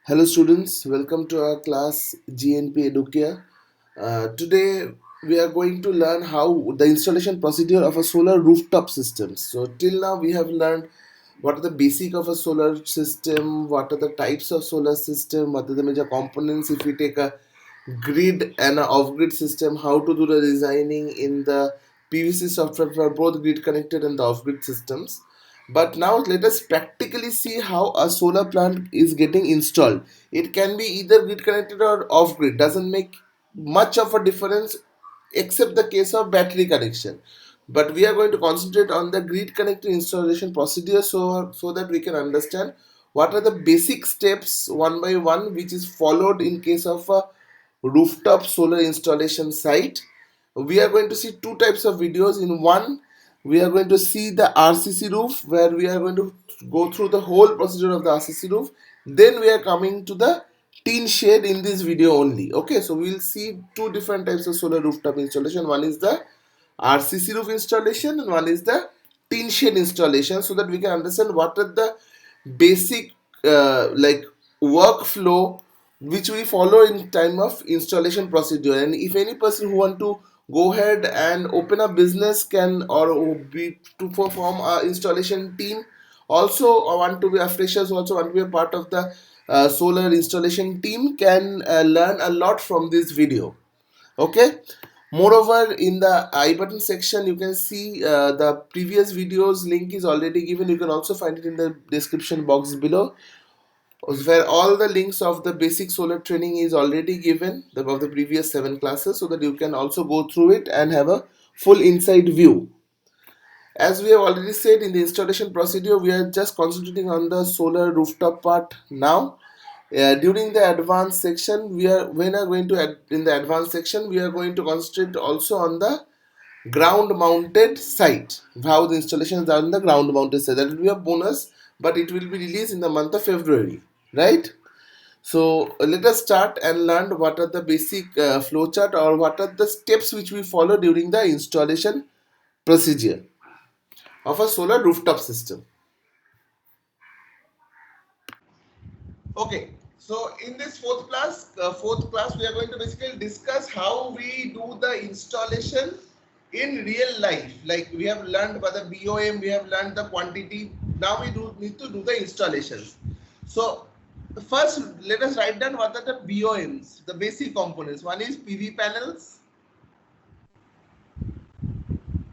Hello students, welcome to our class GNP Educare. Today we are going to learn how the installation procedure of a solar rooftop system. So till now we have learned what are the basic of a solar system, what are the types of solar system, what are the major components if we take a grid and an off-grid system, how to do the designing in the PVC software for both grid connected and the off-grid systems. But now let us practically see how a solar plant is getting installed. It can be either grid connected or off grid, doesn't make much of a difference except the case of battery connection. But we are going to concentrate on the grid connected installation procedure so that we can understand what are the basic steps one by one which is followed in case of a rooftop solar installation site. We are going to see two types of videos. In one, we are going to see the RCC roof, where we are going to go through the whole procedure of the RCC roof. Then we are coming to the tin shed in this video only. Okay, so we will see two different types of solar rooftop installation. One is the RCC roof installation and one is the tin shed installation, so that we can understand what are the basic workflow which we follow in time of installation procedure. And if any person who want to go ahead and open a business can or be to perform a installation team, also or want to be a freshers, also want to be a part of the solar installation team, can learn a lot from this video. Okay, moreover, in the I button section you can see the previous videos link is already given. You can also find it in the description box below, where all the links of the basic solar training is already given of the previous 7 classes, so that you can also go through it and have a full inside view. As we have already said, in the installation procedure we are just concentrating on the solar rooftop part now. During the advanced section we are going to in the advanced section we are going to concentrate also on the ground mounted site, how the installation is done on the ground mounted site. That will be a bonus, but it will be released in the month of February, right? So let us start and learn what are the basic flowchart or what are the steps which we follow during the installation procedure of a solar rooftop system. Okay, so in this fourth class, we are going to basically discuss how we do the installation in real life. Like we have learned by the BOM, we have learned the quantity. Now we do need to do the installations. So first, let us write down what are the BOMs, the basic components. One is PV panels,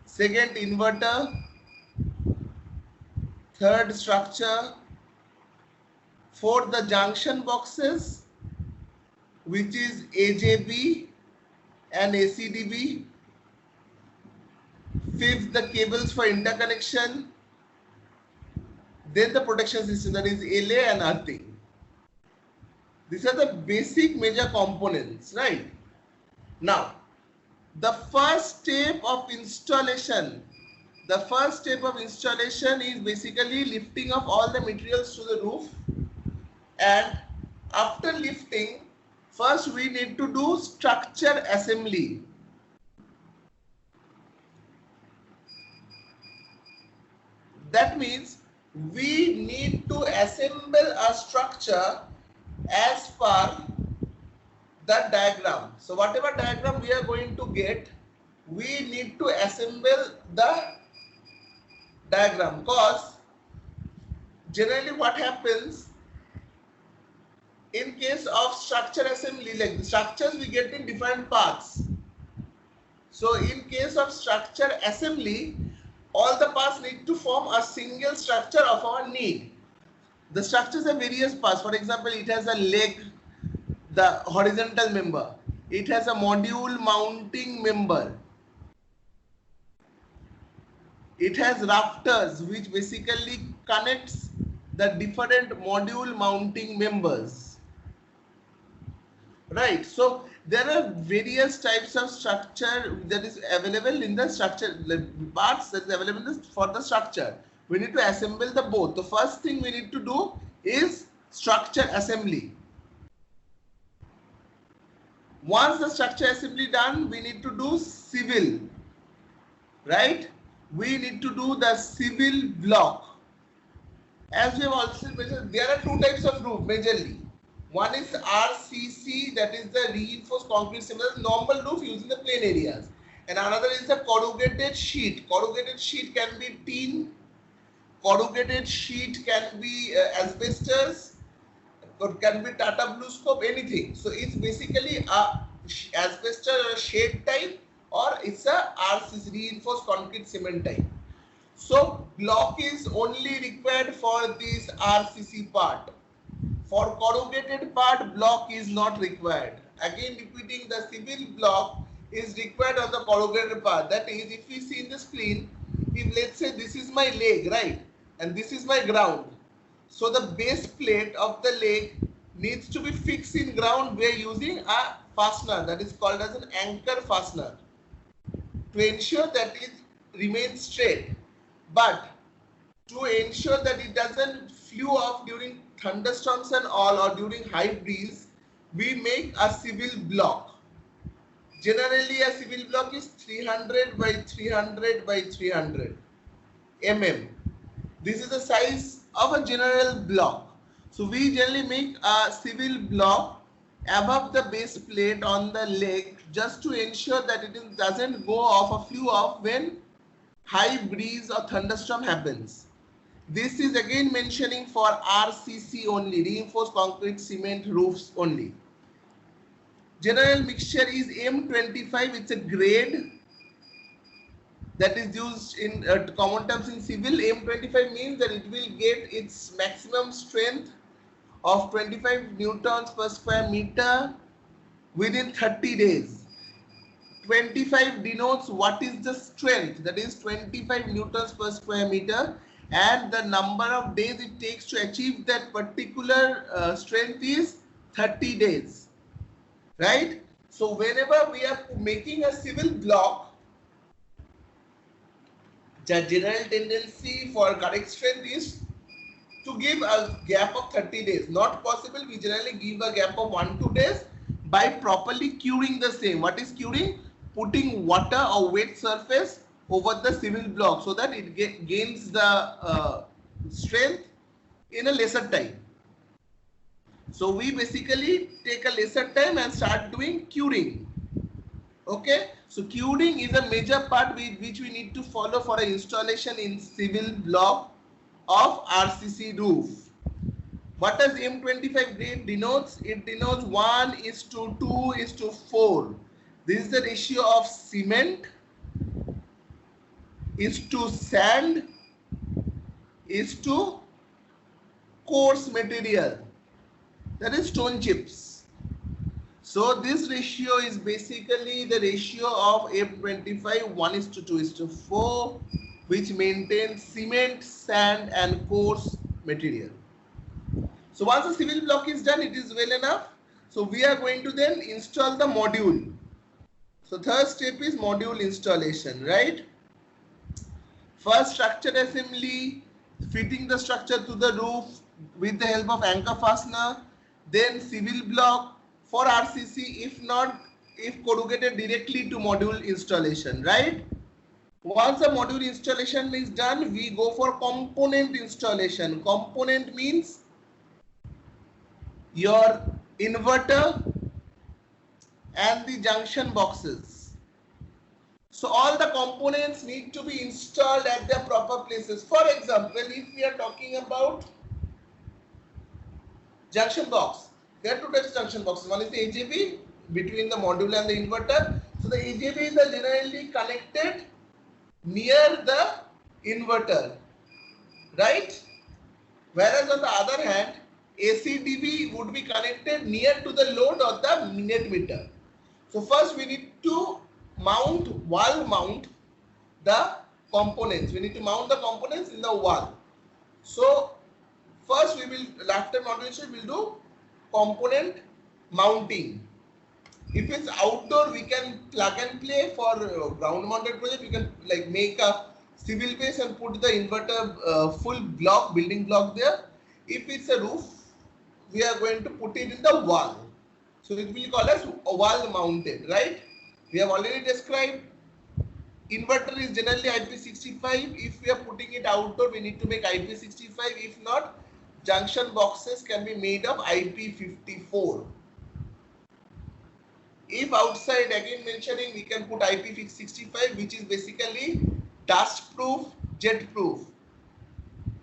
second inverter, third structure, fourth the junction boxes, which is AJB and ACDB. Fifth, the cables for interconnection. Then the protection system, that is LA and earthing. These are the basic major components, right? Now, the first step of installation is basically lifting of all the materials to the roof. And after lifting, first we need to do structure assembly. That means we need to assemble a structure as per the diagram. So whatever diagram we are going to get, we need to assemble the diagram, because generally what happens in case of structure assembly, like the structures we get in different parts. So in case of structure assembly, all the parts need to form a single structure of our need. The structures have various parts. For example, it has a leg, the horizontal member. It has a module mounting member. It has rafters, which basically connects the different module mounting members. Right. So there are various types of structure that is available in the structure, the parts that is available for the structure. We need to assemble the both. The first thing we need to do is structure assembly. Once the structure assembly done, we need to do civil, right? We need to do the civil block. As we have also mentioned, there are two types of roof majorly. One is RCC, that is the reinforced concrete cement, normal roof used in the plain areas. And another is the corrugated sheet. Corrugated sheet can be tin, corrugated sheet can be asbestos, or can be Tata Blue Scope, anything. So it's basically a asbestos or shade type, or it's a RCC, reinforced concrete cement type. So block is only required for this RCC part. For corrugated part, block is not required. Again repeating, the civil block is required on the corrugated part. That is, if we see in the screen, if let's say this is my leg, right, and this is my ground, so the base plate of the leg needs to be fixed in ground. We are using a fastener that is called as an anchor fastener to ensure that it remains straight. But to ensure that it doesn't flew off during thunderstorms and all, or during high breeze, we make a civil block. Generally a civil block is 300 by 300 by 300 mm. This is the size of a general block. So we generally make a civil block above the base plate on the leg, just to ensure that it doesn't go off or flew off when high breeze or thunderstorm happens. This is again mentioning for RCC only, reinforced concrete cement roofs only. General mixture is M25. It's a grade that is used in common terms in civil. M25 means that it will get its maximum strength of 25 newtons per square meter within 30 days. 25 denotes what is the strength, that is 25 newtons per square meter, and the number of days it takes to achieve that particular strength is 30 days, right? So whenever we are making a civil block, the general tendency for correct strength is to give a gap of 30 days. Not possible, we generally give a gap of 1-2 days by properly curing the same. What is curing? Putting water or wet surface over the civil block so that it gains the strength in a lesser time. So we basically take a lesser time and start doing curing. Okay, so curing is a major part which we need to follow for an installation in civil block of RCC roof. What does M25 grade denotes? It denotes 1:2:4. This is the ratio of cement is to sand is to coarse material, that is stone chips. So this ratio is basically the ratio of M25, 1:2:4, which maintains cement, sand and coarse material. So once the civil block is done, it is well enough. So we are going to then install the module. So third step is module installation, right? First, structure assembly, fitting the structure to the roof with the help of anchor fastener. Then civil block for RCC, if corrugated, directly to module installation, right? Once the module installation is done, we go for component installation. Component means your inverter and the junction boxes. So all the components need to be installed at their proper places. For example, if we are talking about junction box, there are two types of junction boxes. One is the AJB between the module and the inverter. So the AJBs are generally connected near the inverter, right? Whereas on the other hand, ACDB would be connected near to the load or the net meter. So first we need to wall mount the components. We need to mount the components in the wall. So first we will, after modulation, we will do component mounting. If it's outdoor, we can plug and play. For ground mounted project, we can like make a civil base and put the inverter full block, building block there. If it's a roof, we are going to put it in the wall. So it will be called as wall mounted, right? We have already described inverter is generally IP65. If we are putting it outdoor, we need to make IP65. If not, junction boxes can be made of IP54. If outside, again mentioning, we can put IP65, which is basically dust proof, jet proof.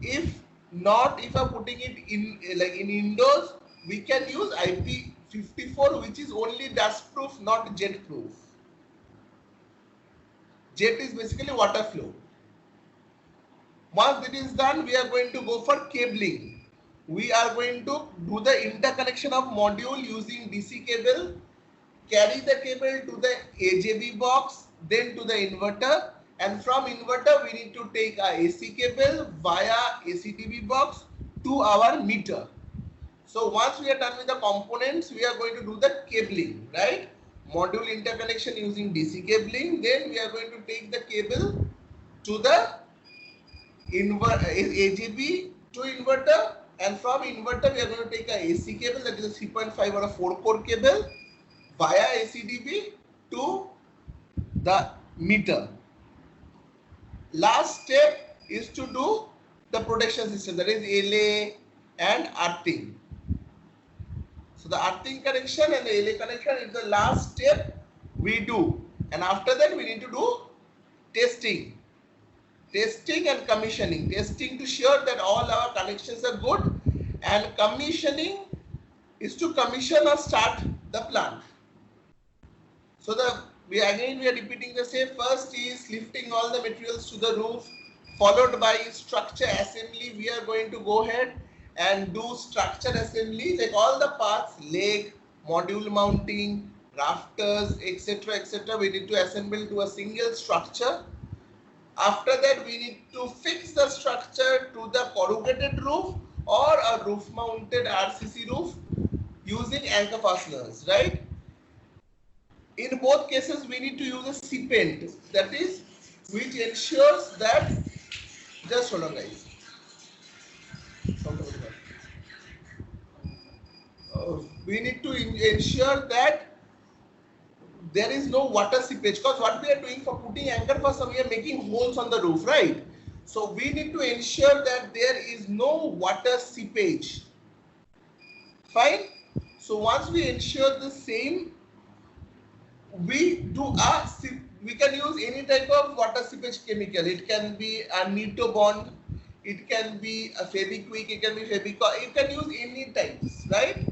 If not, if I'm putting it in like in indoors, we can use IP54, which is only dust proof, not jet proof. Jet is basically water flow. Once it is done, we are going to go for cabling. We are going to do the interconnection of module using DC cable, carry the cable to the AJB box, then to the inverter, and from inverter we need to take a AC cable via ACDB box to our meter. So once we are done with the components, we are going to do the cabling, right? Module interconnection using DC cabling, then we are going to take the cable to the AJB to inverter, and from inverter we are going to take a AC cable, that is a 3.5 or a 4 core cable, via ACDB to the meter. Last step is to do the protection system, that is LA and earthing. So the earthing connection and the LA connection is the last step we do, and after that we need to do testing and commissioning. Testing to sure that all our connections are good, and commissioning is to commission or start the plant. So we are repeating the same. First is lifting all the materials to the roof, followed by structure assembly. We are going to go ahead and do structure assembly, like all the parts, leg, module mounting, rafters, etc. We need to assemble to a single structure. After that, we need to fix the structure to the corrugated roof or a roof mounted RCC roof using anchor fasteners, right? In both cases, we need to use a cement, that is, which ensures that, just hold on guys. We need to ensure that there is no water seepage, because what we are doing for putting anchor fastener, we are making holes on the roof, right? So we need to ensure that there is no water seepage. Fine. So once we ensure the same, we can use any type of water seepage chemical. It can be a Nitobond, it can be a Fevikwik, it can be Fevicol. You can use any types, right?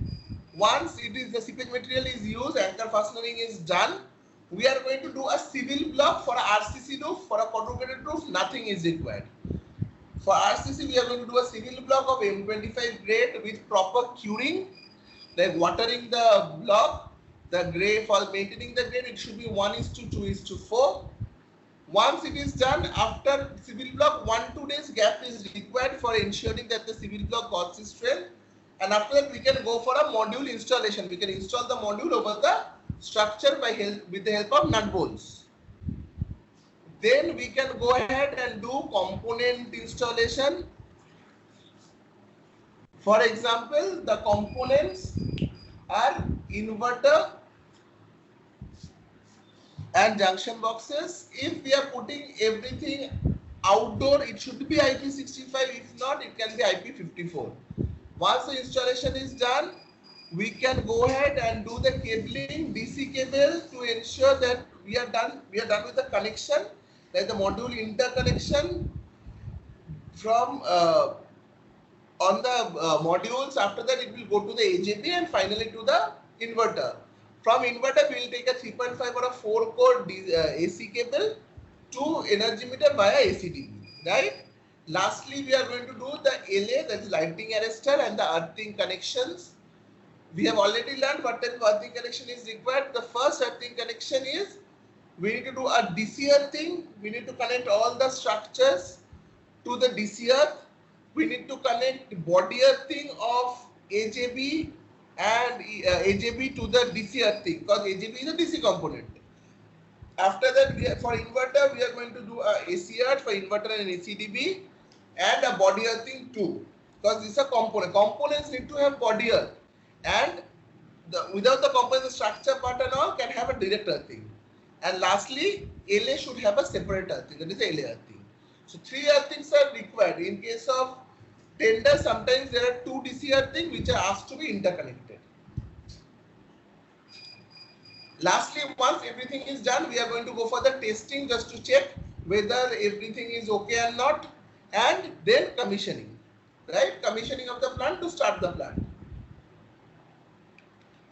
Once the seepage material is used, anchor fastening is done, we are going to do a civil block. For a RCC roof, for a corrugated roof, nothing is required. For RCC, we are going to do a civil block of M25 grade with proper curing, like watering the block, the grade, for maintaining the grade, it should be 1:2:4. Once it is done, after civil block, 1-2 days gap is required for ensuring that the civil block got its strength. And after that, we can go for a module installation. We can install the module over the structure with the help of nut bolts. Then we can go ahead and do component installation. For example, the components are inverter and junction boxes. If we are putting everything outdoor, it should be IP65. If not, it can be IP54. Once the installation is done, we can go ahead and do the cabling, DC cable, to ensure that we are done with the connection, like the module interconnection from on the modules. After that, it will go to the AJB and finally to the inverter. From inverter, we will take a 3.5 or a 4 core AC cable to energy meter via ACDB, right? Lastly, we are going to do the LA, that is lighting arrestor, and the earthing connections. We have already learned what type of earthing connection is required. The first earthing connection is, we need to do a DC earthing. We need to connect all the structures to the DC earth. We need to connect body earthing of AJB and AJB to the DC earthing, because AJB is a DC component. After that, for inverter, we are going to do a AC earth for inverter and ACDB, and a body earthing too, because this is a component. Components need to have body earth, and without the component, the structure part and all can have a direct earthing. And lastly, LA should have a separate earthing, that is LA earthing. So 3 earthings are required. In case of tender, sometimes there are two DC earthing which are asked to be interconnected. Lastly, once everything is done, we are going to go for the testing just to check whether everything is okay or not, and then commissioning, right? Commissioning of the plant to start the plant.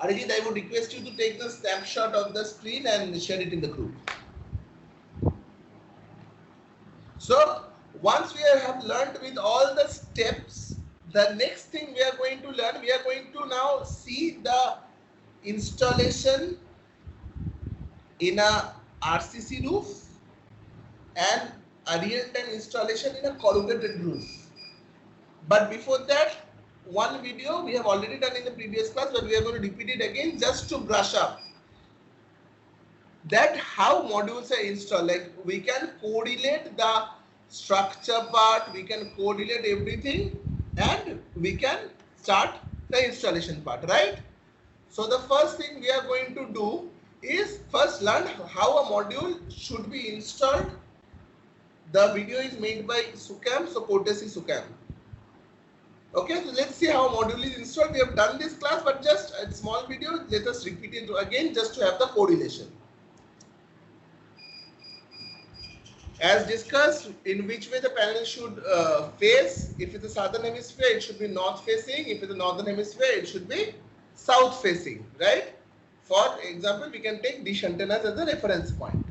Arijit, I would request you to take the snapshot of the screen and share it in the group. So once we have learned with all the steps, the next thing we are going to learn, we are going to now see the installation in a RCC roof and a real-time installation in a corrugated roof. But before that, one video we have already done in the previous class, but we are going to repeat it again just to brush up that how modules are installed. Like we can correlate the structure part, we can correlate everything, and we can start the installation part, right? So the first thing we are going to do is first learn how a module should be installed. The video is made by Sukham, so courtesy Sukham. Okay, so let's see how a module is installed. We have done this class, but just a small video. Let us repeat it again just to have the correlation. As discussed, in which way the panel should face. If it's a southern hemisphere, it should be north facing. If it's a northern hemisphere, it should be south facing, right? For example, we can take dish antennas as a reference point.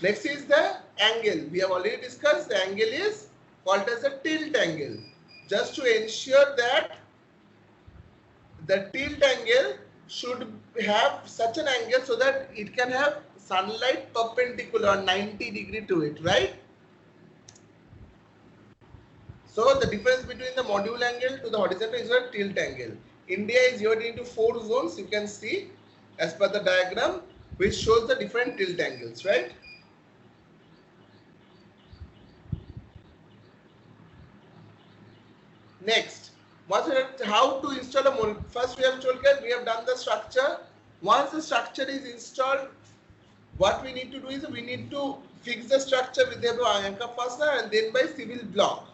Next is the angle. We have already discussed the angle is called as a tilt angle. Just to ensure that the tilt angle should have such an angle so that it can have sunlight perpendicular 90 degree to it, right? So the difference between the module angle to the horizontal is a tilt angle. India is divided into 4 zones. You can see as per the diagram, which shows the different tilt angles, right? Next, how to install a module. First, we have told that we have done the structure. Once the structure is installed, what we need to do is we need to fix the structure with the anchor fastener and then by civil block.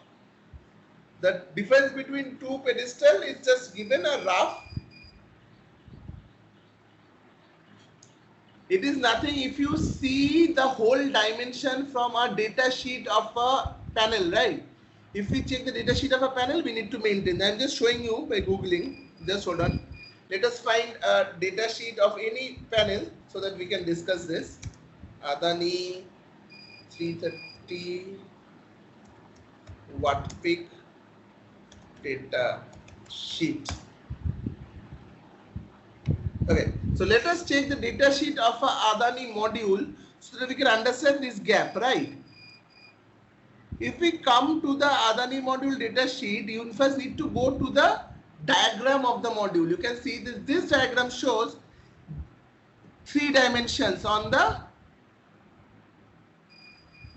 The difference between two pedestal is just given a rough. It is nothing if you see the whole dimension from a data sheet of a panel, right? If we check the data sheet of a panel, we need to maintain. I'm just showing you by Googling. Just hold on. Let us find a data sheet of any panel so that we can discuss this. Adani 330 watt peak data sheet. Okay, so let us check the data sheet of a Adani module so that we can understand this gap, right? If we come to the Adani module data sheet, you first need to go to the diagram of the module. You can see this diagram shows 3 dimensions on the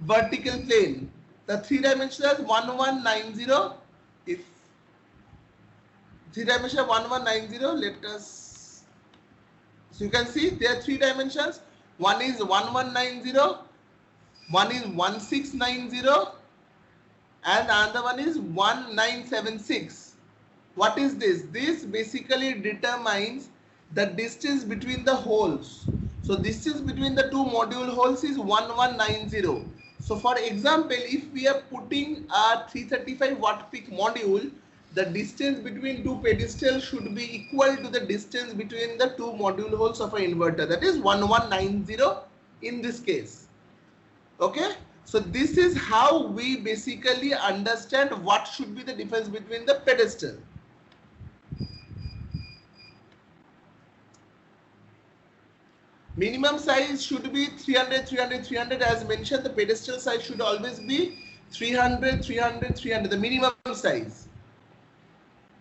vertical plane. The 3 dimensions are 1190. If 3 dimensions 1190, let us. So you can see there are 3 dimensions. One is 1190, one is 1690, and another one is 1976. What is this? This basically determines the distance between the holes. So distance between the 2 module holes is 1190. So for example, if we are putting a 335 watt peak module, the distance between 2 pedestals should be equal to the distance between the 2 module holes of an inverter. That is 1190 in this case. Okay. So this is how we basically understand what should be the difference between the pedestal. Minimum size should be 300, 300, 300 as mentioned. The pedestal size should always be 300, 300, 300, the minimum size.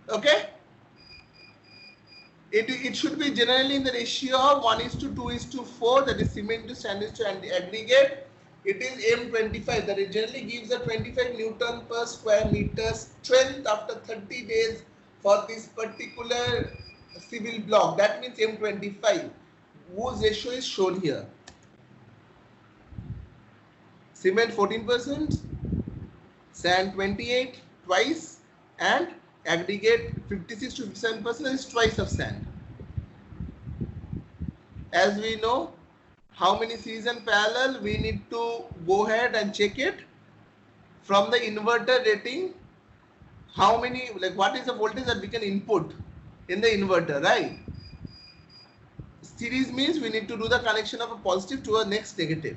Okay. It should be generally in the ratio of 1:2:4, that is cement to sand to aggregate. It is M25, that it generally gives a 25 Newton per square meter strength after 30 days for this particular civil block. That means M25, whose ratio is shown here. Cement 14%, sand 28 twice, and aggregate 56 to 57% is twice of sand. As we know, how many series and parallel, we need to go ahead and check it from the inverter rating. How many, like what is the voltage that we can input in the inverter, right? Series means we need to do the connection of a positive to a next negative.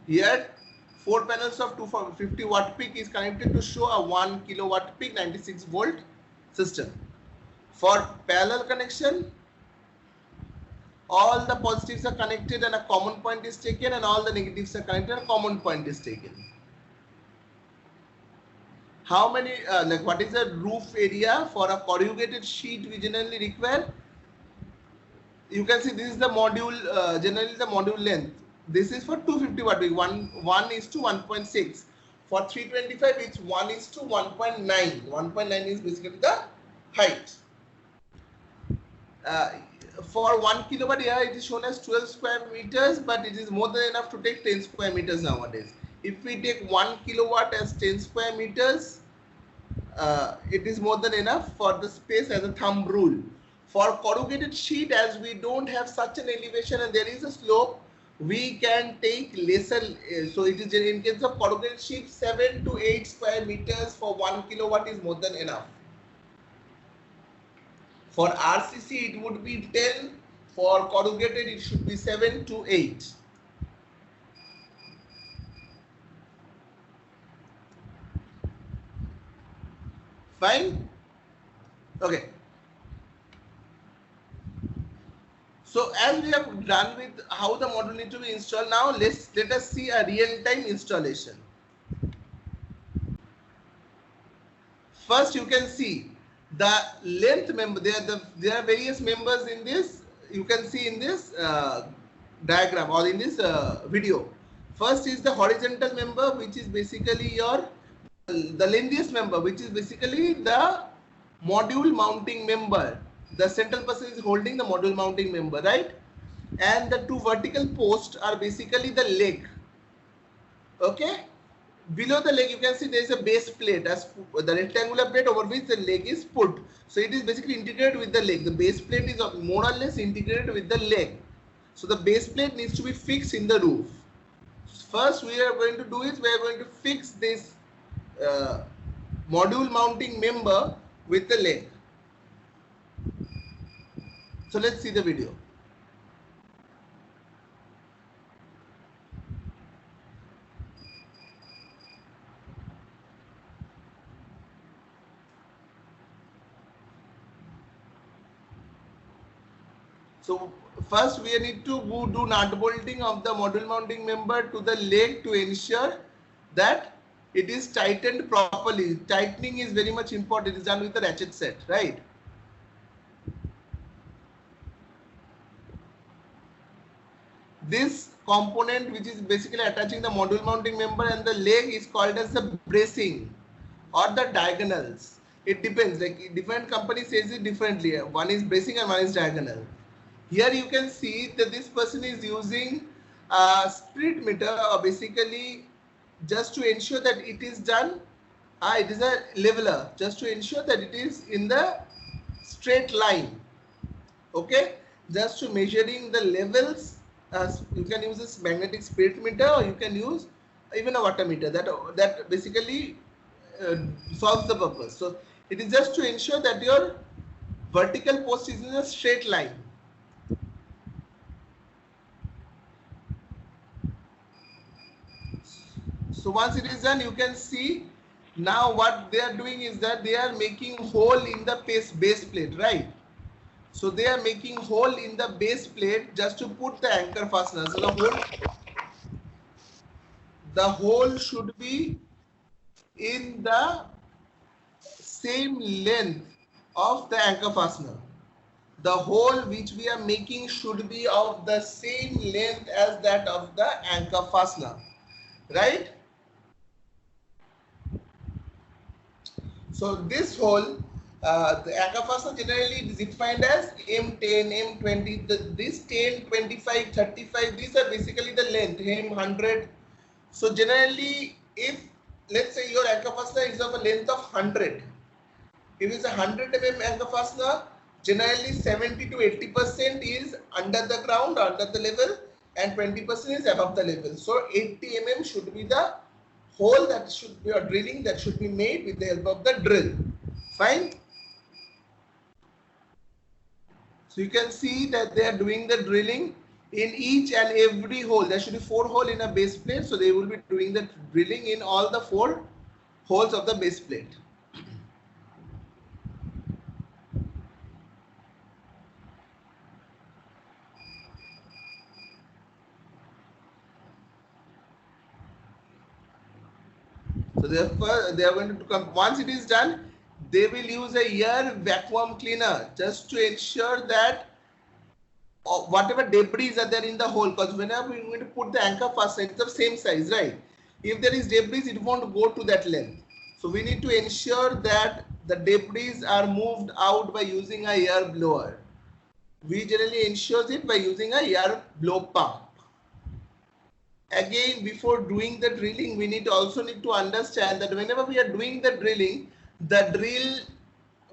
Here 4 panels of 250 watt peak is connected to show a 1 kilowatt peak 96 volt system. For parallel connection, all the positives are connected and a common point is taken, and all the negatives are connected and a common point is taken. How many, like what is the roof area for a corrugated sheet we generally require? You can see this is the module, generally the module length. This is for 250 watt peak, 1 is to 1.6. For 325 it's 1 is to 1.9. 1.9 is basically the height. For 1 kilowatt, here it is shown as 12 square meters, but it is more than enough to take 10 square meters nowadays. If we take 1 kilowatt as 10 square meters, it is more than enough for the space as a thumb rule. For corrugated sheet, as we don't have such an elevation and there is a slope, we can take lesser. So it is in case of corrugated sheet, 7 to 8 square meters for 1 kilowatt is more than enough. For RCC it would be 10, for corrugated it should be 7 to 8. Fine? Okay. So as we have done with how the module needs to be installed, now let us see a real-time installation. First you can see the length member. There are various members in this. You can see in this diagram or in this video. First is the horizontal member, which is basically the lengthiest member, which is basically the module mounting member. The central person is holding the module mounting member, right? And the two vertical posts are basically the leg. Okay? Below the leg you can see there is a base plate, as the rectangular plate over which the leg is put. So it is basically integrated with the leg. The base plate is more or less integrated with the leg. So the base plate needs to be fixed in the roof. First we are going to do is we are going to fix this module mounting member with the leg. So let's see the video. So first we need to do nut bolting of the module mounting member to the leg to ensure that it is tightened properly. Tightening is very much important. It is done with a ratchet set, right? This component, which is basically attaching the module mounting member and the leg, is called as the bracing or the diagonals. It depends, like different company says it differently. One is bracing and one is diagonal. Here you can see that this person is using a spirit meter, or basically just to ensure that it is done. It is a leveler, just to ensure that it is in the straight line. Okay, just to measuring the levels. You can use this magnetic spirit meter, or you can use even a water meter. That basically solves the purpose. So it is just to ensure that your vertical post is in a straight line. So once it is done, you can see now what they are doing is that they are making hole in the base plate, right? So they are making hole in the base plate just to put the anchor fastener. So the hole should be in the same length of the anchor fastener. The hole which we are making should be of the same length as that of the anchor fastener, right? So this hole, the anchor fastener generally is defined as M10, M20. This 10, 25, 35, these are basically the length, M100. So generally, if let's say your anchor fastener is of a length of 100, if it's a 100 mm anchor fastener, generally 70 to 80% is under the ground, under the level, and 20% is above the level. So 80 mm should be the hole that should be, or drilling that should be made with the help of the drill. Fine. So you can see that they are doing the drilling in each and every hole. There should be 4 holes in a base plate, so they will be doing the drilling in all the 4 holes of the base plate. So therefore, they are going to come. Once it is done, they will use a air vacuum cleaner just to ensure that whatever debris are there in the hole, because whenever we are going to put the anchor fastener, it's the same size, right? If there is debris, it won't go to that length. So we need to ensure that the debris are moved out by using a air blower. We generally ensure it by using a air blow pump. Again, before doing the drilling, we also need to understand that whenever we are doing the drilling,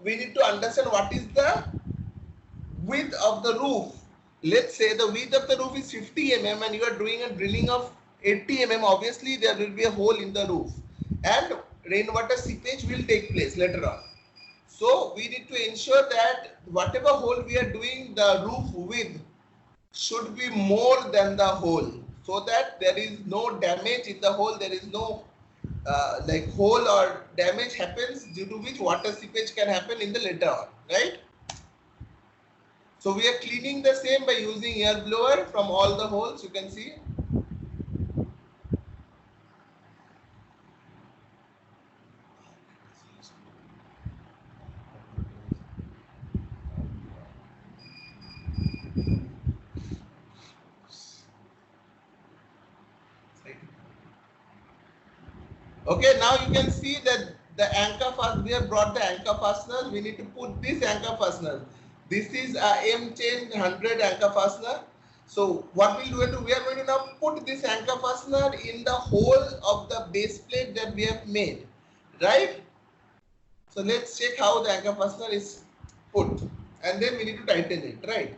we need to understand what is the width of the roof. Let's say the width of the roof is 50 mm and you are doing a drilling of 80 mm. Obviously, there will be a hole in the roof and rainwater seepage will take place later on. So we need to ensure that whatever hole we are doing, the roof width should be more than the hole, so that there is no damage in the hole, there is no like hole or damage happens due to which water seepage can happen in the later on, right? So we are cleaning the same by using air blower from all the holes, you can see. Okay, now you can see that the anchor fastener, we have brought the anchor fasteners. We need to put this anchor fastener. This is a M-chain 100 anchor fastener. So what we'll do, we are going to now put this anchor fastener in the hole of the base plate that we have made, right? So let's check how the anchor fastener is put, and then we need to tighten it, right?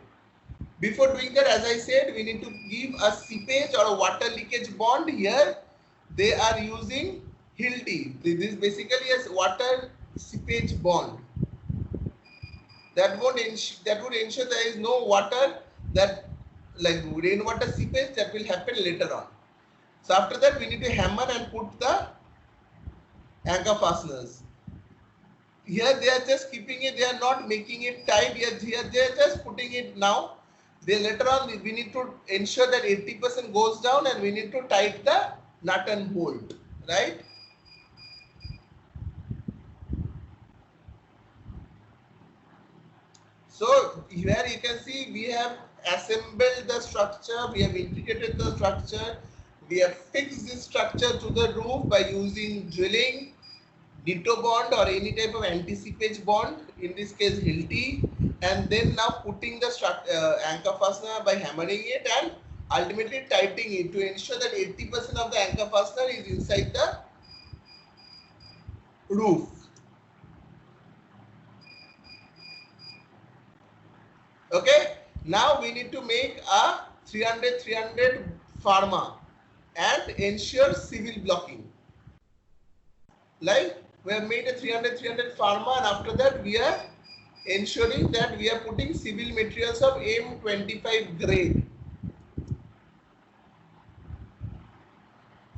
Before doing that, as I said, we need to give a seepage or a water leakage bond. Here they are using Hilti. This is basically a water seepage bond. That would ensure there is no water, that like rainwater seepage, that will happen later on. So after that, we need to hammer and put the anchor fasteners. Here they are just keeping it, they are not making it tight. Here they are just putting it now. Then later on, we need to ensure that 80% goes down and we need to tighten the nut and bolt, right? So here you can see we have assembled the structure, we have integrated the structure, we have fixed this structure to the roof by using drilling, ditto bond or any type of anti-seepage bond, in this case Hilti, and then now putting the anchor fastener by hammering it and ultimately tightening it to ensure that 80% of the anchor fastener is inside the roof. Okay, now we need to make a 300 pharma and ensure civil blocking. Like we have made a 300 pharma, and after that we are ensuring that we are putting civil materials of M25 grade.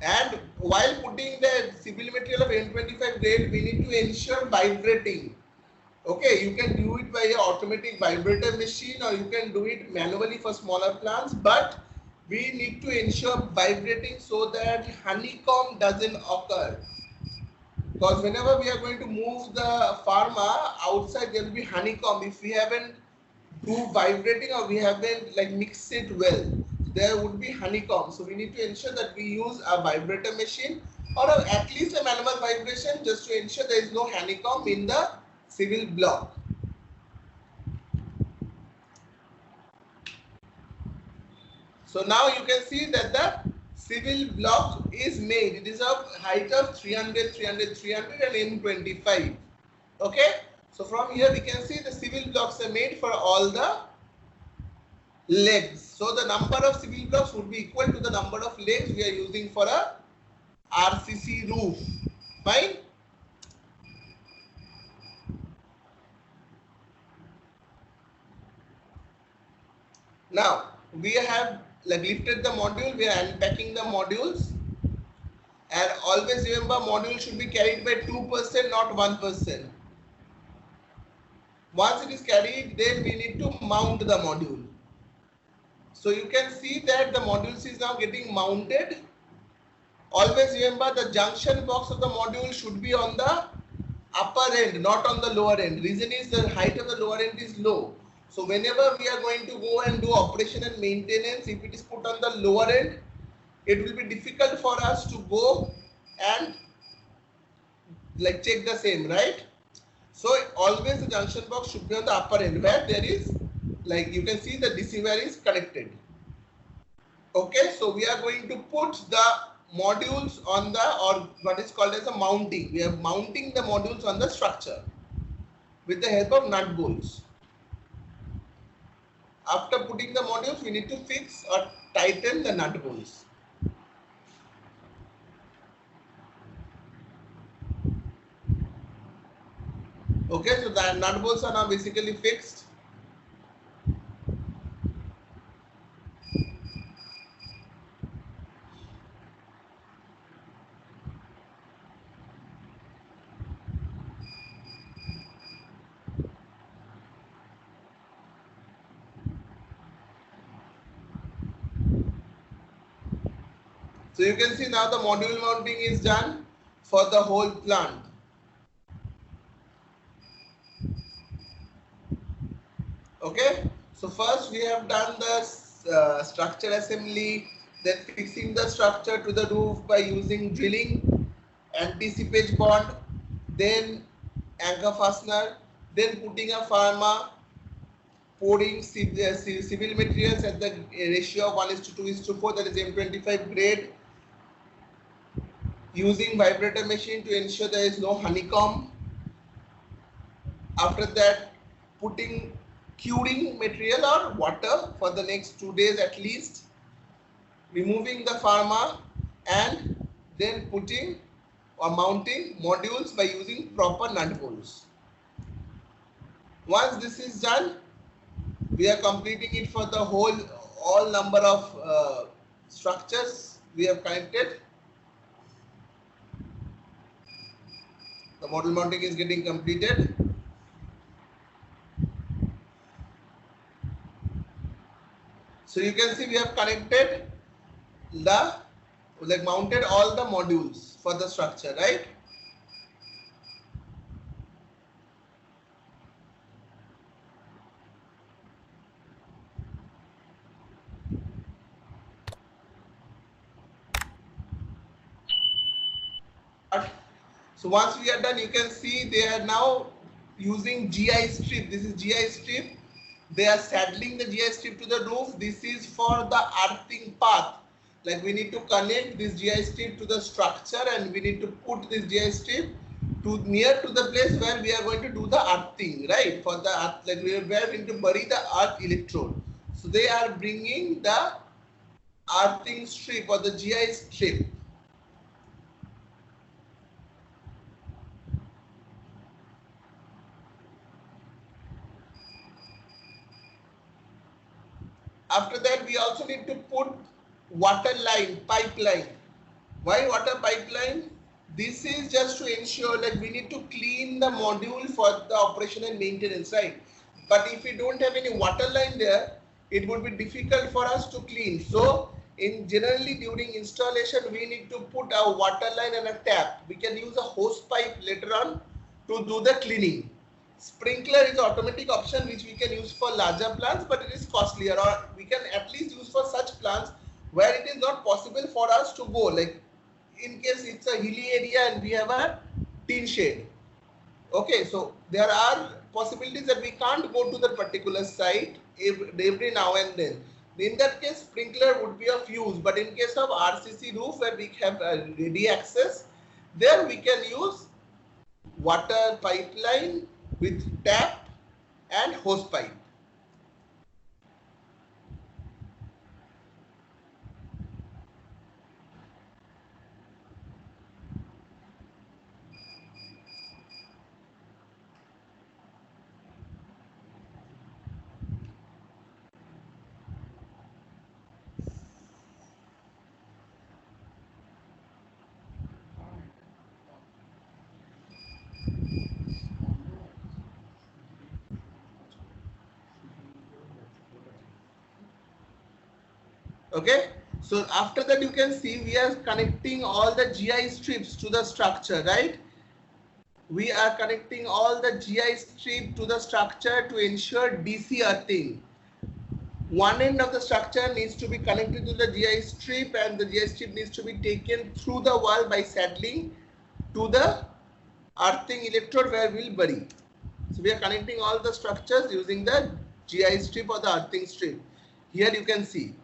And while putting the civil material of M25 grade, we need to ensure vibrating. Okay, you can do it by an automatic vibrator machine or you can do it manually for smaller plants, but we need to ensure vibrating so that honeycomb doesn't occur. Because whenever we are going to move the pharma outside, there will be honeycomb if we haven't do vibrating or we haven't like mixed it well. There would be honeycomb. So we need to ensure that we use a vibrator machine or at least a manual vibration just to ensure there is no honeycomb in the civil block. So now you can see that the civil block is made. It is of height of 300, 300, 300 and M25. Okay. So from here we can see the civil blocks are made for all the legs. So the number of civil blocks would be equal to the number of legs we are using for a RCC roof. Fine. Now we have like lifted the module. We are unpacking the modules, and always remember module should be carried by 2%, not 1%. Once it is carried, then we need to mount the module. So you can see that the modules is now getting mounted. Always remember the junction box of the module should be on the upper end, not on the lower end. Reason is the height of the lower end is low. So whenever we are going to go and do operation and maintenance, if it is put on the lower end, it will be difficult for us to go and like check the same, right? So always the junction box should be on the upper end where there is like you can see the DC wire is connected. Okay, so we are going to put the modules on the or what is called as a mounting. We are mounting the modules on the structure with the help of nut bolts. After putting the modules, we need to fix or tighten the nut bolts. Okay, so the nut bolts are now basically fixed. So you can see now the module mounting is done for the whole plant. Okay, so first we have done the structure assembly, then fixing the structure to the roof by using drilling, anti-seepage bond, then anchor fastener, then putting a pharma, pouring civil materials at the ratio of 1:2:4, that is M25 grade, using vibrator machine to ensure there is no honeycomb. After that, putting curing material or water for the next 2 days at least, removing the pharma, and then putting or mounting modules by using proper nut bolts. Once this is done, we are completing it for the all number of structures we have connected. The module mounting is getting completed. So you can see we have connected mounted all the modules for the structure, right? So once we are done, you can see they are now using GI strip. This is GI strip. They are saddling the GI strip to the roof. This is for the earthing path. Like we need to connect this GI strip to the structure, and we need to put this GI strip to near to the place where we are going to do the earthing, right? For the earth, like where we need to bury the earth electrode. So they are bringing the earthing strip or the GI strip. After that, we also need to put water line, pipeline. Why water pipeline? This is just to ensure like we need to clean the module for the operation and maintenance, right? But if we don't have any water line there, it would be difficult for us to clean. So in generally during installation, we need to put a water line and a tap. We can use a hose pipe later on to do the cleaning. Sprinkler is automatic option which we can use for larger plants, but it is costlier, or we can at least use for such plants where it is not possible for us to go, like in case it's a hilly area and we have a tin shade. Okay, so there are possibilities that we can't go to that particular site every now and then. In that case, sprinkler would be of use, but in case of RCC roof where we have ready access, there we can use water pipeline with tap and hose pipe. Okay, so after that you can see we are connecting all the GI strips to the structure, right? We are connecting all the GI strip to the structure to ensure DC earthing. One end of the structure needs to be connected to the GI strip, and the GI strip needs to be taken through the wall by saddling to the earthing electrode where we'll bury. So we are connecting all the structures using the GI strip or the earthing strip. Here you can see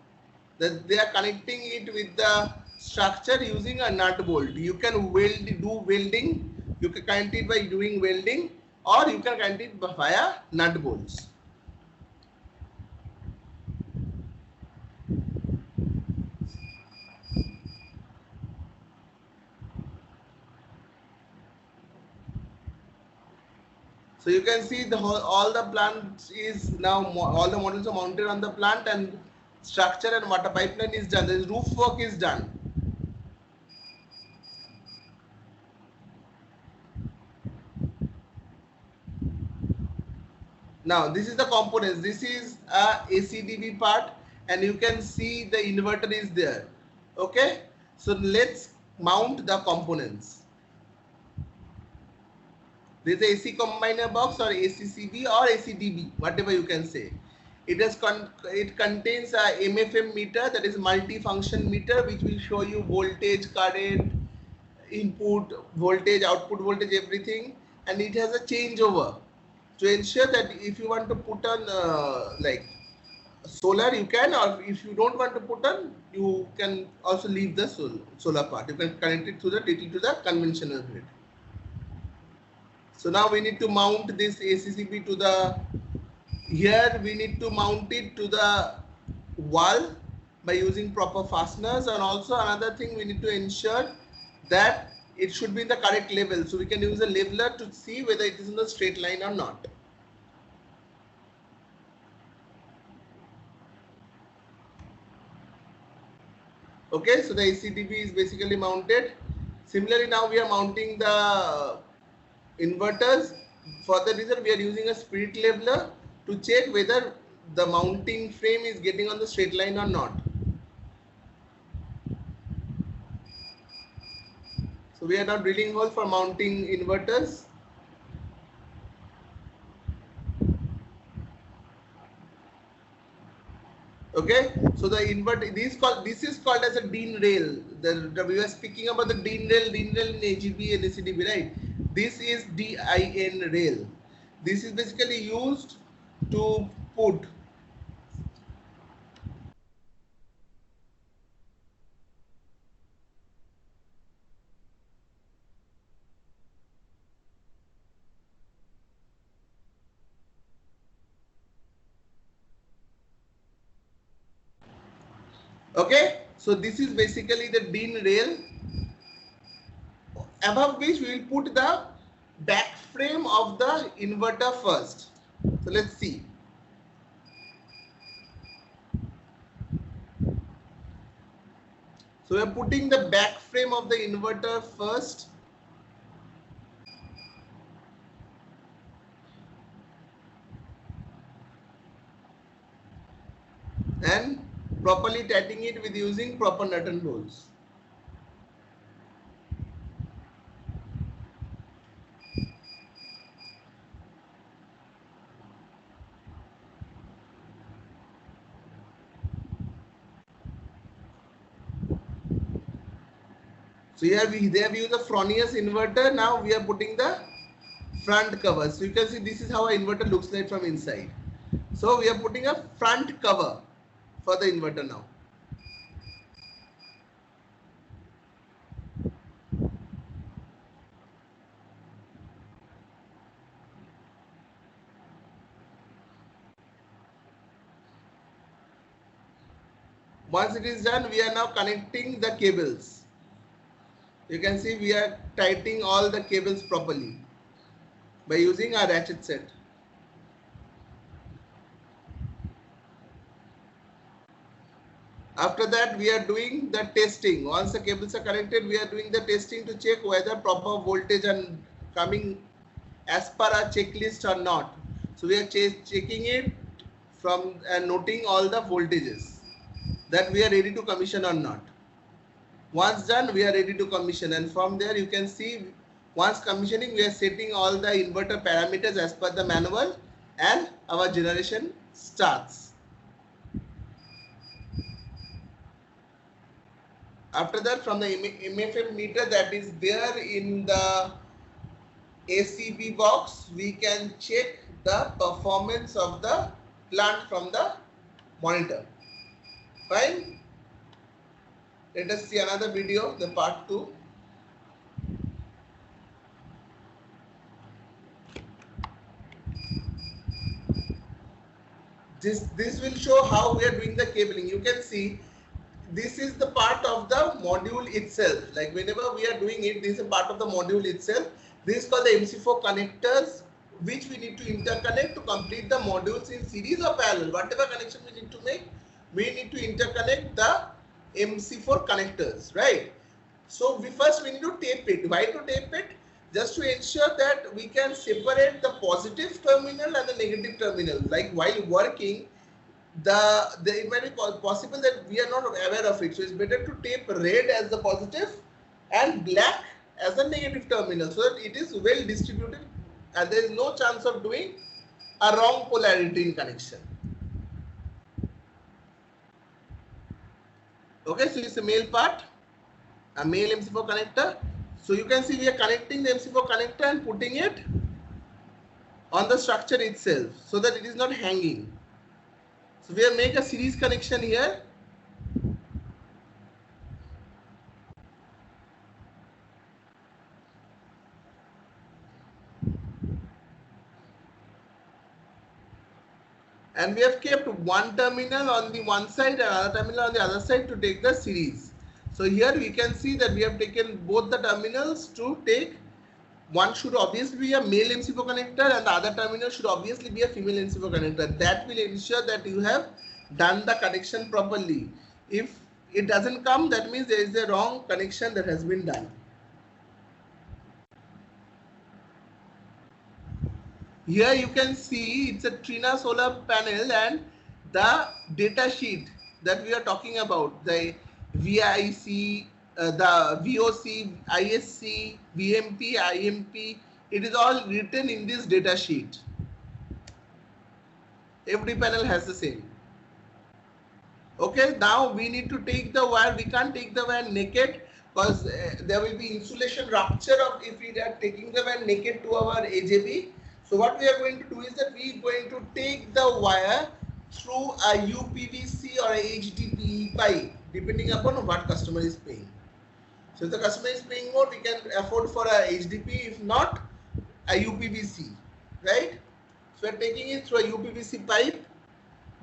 that they are connecting it with the structure using a nut bolt. You can do welding, you can connect it by doing welding, or you can connect it via nut bolts. So you can see all the plant is now, all the models are mounted on the plant, and structure and water pipeline is done. The roof work is done. Now this is the components. This is a ACDB part, and you can see the inverter is there. Okay, so let's mount the components. This is a AC combiner box or ACCB or ACDB, whatever you can say. It contains a MFM meter, that is multi-function meter, which will show you voltage, current, input voltage, output voltage, everything, and it has a changeover to ensure that if you want to put on like solar, you can, or if you don't want to put on, you can also leave the solar part. You can connect it to the conventional grid. So now we need to mount this ACCB to the, here we need to mount it to the wall by using proper fasteners, and also another thing, we need to ensure that it should be in the correct level. So we can use a leveler to see whether it is in the straight line or not. Okay, so the ACDB is basically mounted. Similarly, now we are mounting the inverters. For the reason, we are using a spirit leveler to check whether the mounting frame is getting on the straight line or not. So we are now drilling hole for mounting inverters. Okay, so the inverter, this is called as a DIN rail. We were speaking about the DIN rail in AGB and ACDB, right? This is DIN rail. This is basically used to put okay, so this is basically the DIN rail, above which we will put the back frame of the inverter first. So let's see. So we are putting the back frame of the inverter first. And properly tightening it with using proper nut and bolts. So here they have used a Fronius inverter. Now we are putting the front cover. So you can see this is how an inverter looks like from inside. So we are putting a front cover for the inverter now. Once it is done, we are now connecting the cables. You can see we are tightening all the cables properly by using our ratchet set. After that, we are doing the testing. Once the cables are connected, we are doing the testing to check whether proper voltage are coming as per our checklist or not. So we are checking it from and noting all the voltages that we are ready to commission or not. Once done, we are ready to commission, and from there you can see once commissioning, we are setting all the inverter parameters as per the manual, and our generation starts. After that, from the MFM meter that is there in the ACB box, we can check the performance of the plant from the monitor. Fine. Let us see another video, the part 2. This will show how we are doing the cabling. You can see this is the part of the module itself. Like whenever we are doing it, this is a part of the module itself. This is called the MC4 connectors, which we need to interconnect to complete the modules in series or parallel. Whatever connection we need to make, we need to interconnect the MC4 connectors, right? So we need to tape it. Why to tape it? Just to ensure that we can separate the positive terminal and the negative terminal. Like while working, it might be possible that we are not aware of it. So it's better to tape red as the positive and black as the negative terminal, so that it is well distributed and there is no chance of doing a wrong polarity in connection. Okay, so it's a male part, a male MC4 connector. So you can see we are connecting the MC4 connector and putting it on the structure itself so that it is not hanging. So we are making a series connection here. And we have kept one terminal on the one side and another terminal on the other side to take the series. So here we can see that we have taken both the terminals to take. One should obviously be a male MC4 connector and the other terminal should obviously be a female MC4 connector. That will ensure that you have done the connection properly. If it doesn't come, that means there is a wrong connection that has been done. Here you can see it's a Trina solar panel and the data sheet that we are talking about, the VIC, the VOC, ISC, VMP, IMP, it is all written in this data sheet. Every panel has the same. Okay, now we need to take the wire. We can't take the wire naked because there will be insulation rupture if we are taking the wire naked to our AJB. So what we are going to do is that we are going to take the wire through a UPVC or a HDPE pipe, depending upon what customer is paying. So if the customer is paying more, we can afford for a HDPE. If not, a UPVC, right? So we are taking it through a UPVC pipe.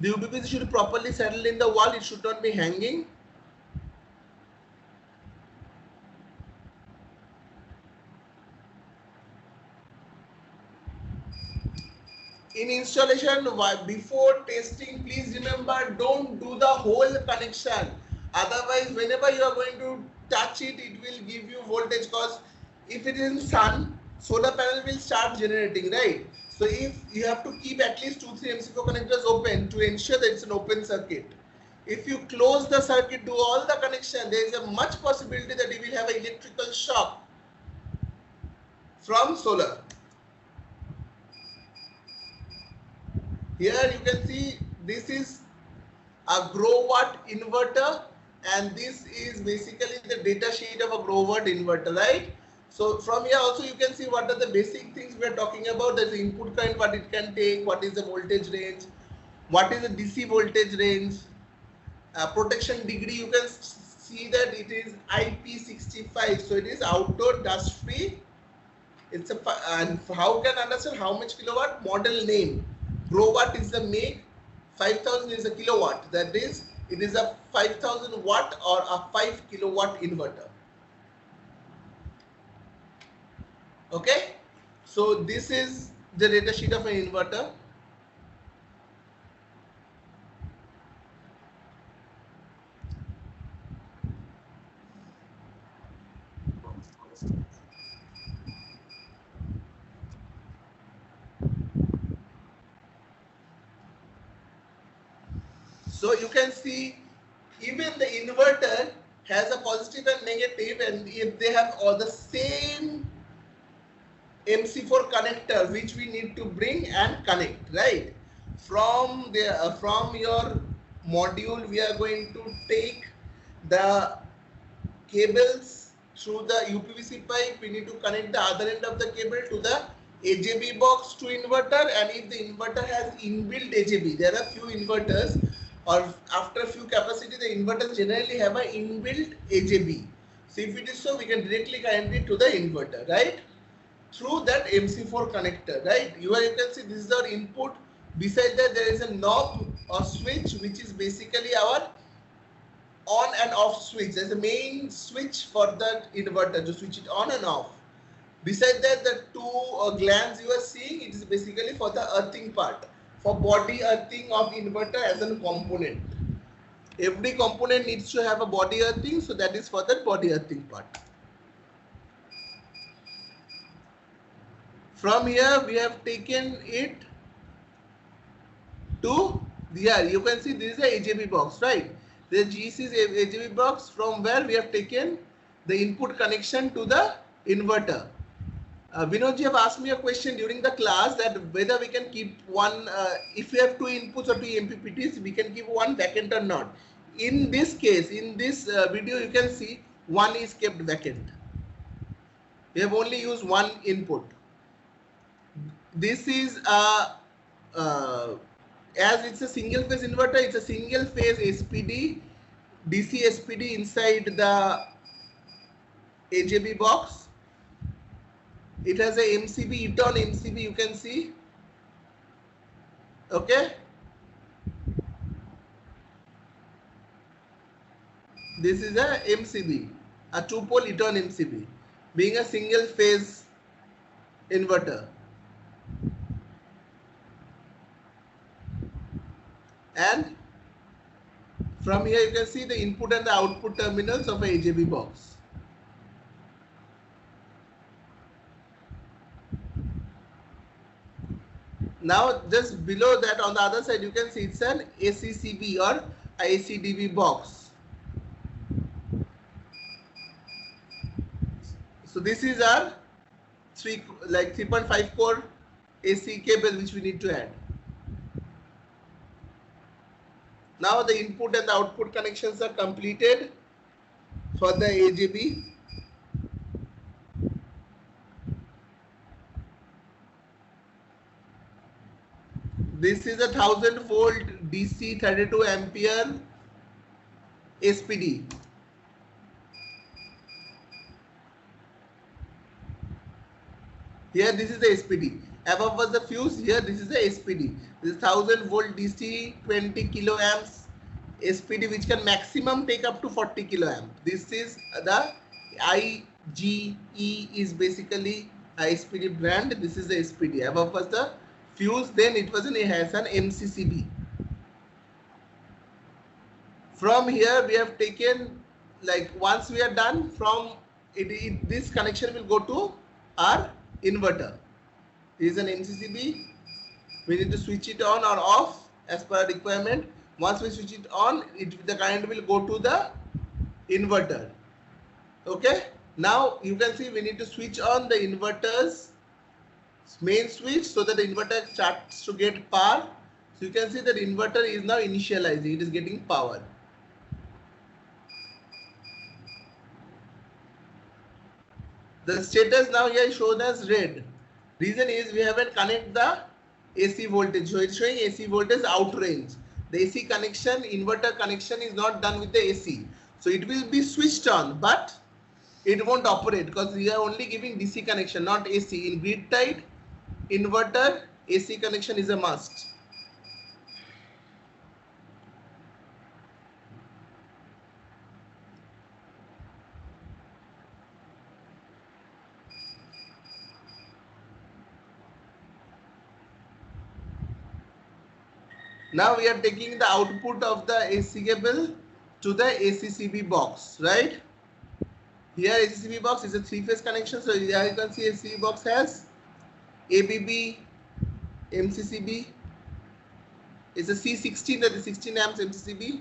The UPVC should properly settle in the wall. It should not be hanging. In installation, before testing, please remember, don't do the whole connection. Otherwise, whenever you are going to touch it, it will give you voltage, because if it is in sun, solar panel will start generating, right? So if you have to keep at least 2-3 MC4 connectors open to ensure that it's an open circuit. If you close the circuit, do all the connection, there is a much possibility that you will have an electrical shock from solar. Here you can see this is a grow watt inverter, and this is basically the data sheet of a grow watt inverter, right? So from here also you can see what are the basic things we are talking about. There's the input current, what it can take, what is the voltage range, what is the DC voltage range, Protection degree, you can see that it is IP65, so it is outdoor dust free. It's a, and how can understand how much kilowatt? Model name, Growatt is the make, 5000 is a kilowatt, that is it is a 5000 watt or a 5 kilowatt inverter. Okay, so this is the data sheet of an inverter. So you can see even the inverter has a positive and negative, and if they have all the same MC4 connector which we need to bring and connect, right? From the from your module we are going to take the cables through the UPVC pipe. We need to connect the other end of the cable to the AJB box to inverter, and if the inverter has inbuilt AJB, there are few inverters or after few capacity the inverters generally have an inbuilt AJB. So if it is so, we can directly connect it to the inverter, right? Through that MC4 connector, right? You can see this is our input. Beside that there is a knob or switch which is basically our on and off switch. There's a main switch for that inverter to switch it on and off. Beside that, the two glands you are seeing, it is basically for the earthing part, for body earthing of inverter as a component. Every component needs to have a body earthing, so that is for that body earthing part. From here we have taken it to here. You can see this is a AJB box, right? The GC is AJB box from where we have taken the input connection to the inverter. Vinodji have asked me a question during the class that whether we can keep one, if we have two inputs or two MPPTs, we can keep one vacant or not. In this case, in this video, you can see one is kept vacant. We have only used one input. This is a as it's a single phase inverter, it's a single phase SPD, DC SPD inside the AJB box. It has a MCB, Eton MCB, you can see. Okay. This is a MCB, a two-pole Eton MCB, being a single phase inverter. And from here you can see the input and the output terminals of a AJB box. Now just below that on the other side you can see it's an ACCB or ACDB box. So this is our 3.5 core AC cable which we need to add. Now the input and the output connections are completed for the AJB. This is a 1000 volt DC 32 ampere SPD. Here this is the SPD. Above was the fuse. Here this is the SPD. This is 1000 volt DC 20 kiloamps SPD, which can maximum take up to 40 kiloamp. This is the IGE is basically a SPD brand. This is the SPD. Above was the fuse. Then it was has an MCCB. From here we have taken, like once we are done from it, this connection will go to our inverter. This is an MCCB. We need to switch it on or off as per requirement. Once we switch it on, the current will go to the inverter. Okay. Now you can see we need to switch on the inverter's main switch so that the inverter starts to get power. So you can see that the inverter is now initializing. It is getting power. The status now here is shown as red. Reason is we haven't connected the AC voltage. So it's showing AC voltage out range. The AC connection, inverter connection is not done with the AC. So it will be switched on, but it won't operate because we are only giving DC connection, not AC. In grid tied inverter, AC connection is a must. Now we are taking the output of the AC cable to the ACCB box, right? Here ACCB box is a three-phase connection. So here you can see ACCB box has ABB, MCCB. It's a C16, that is 16 amps MCCB.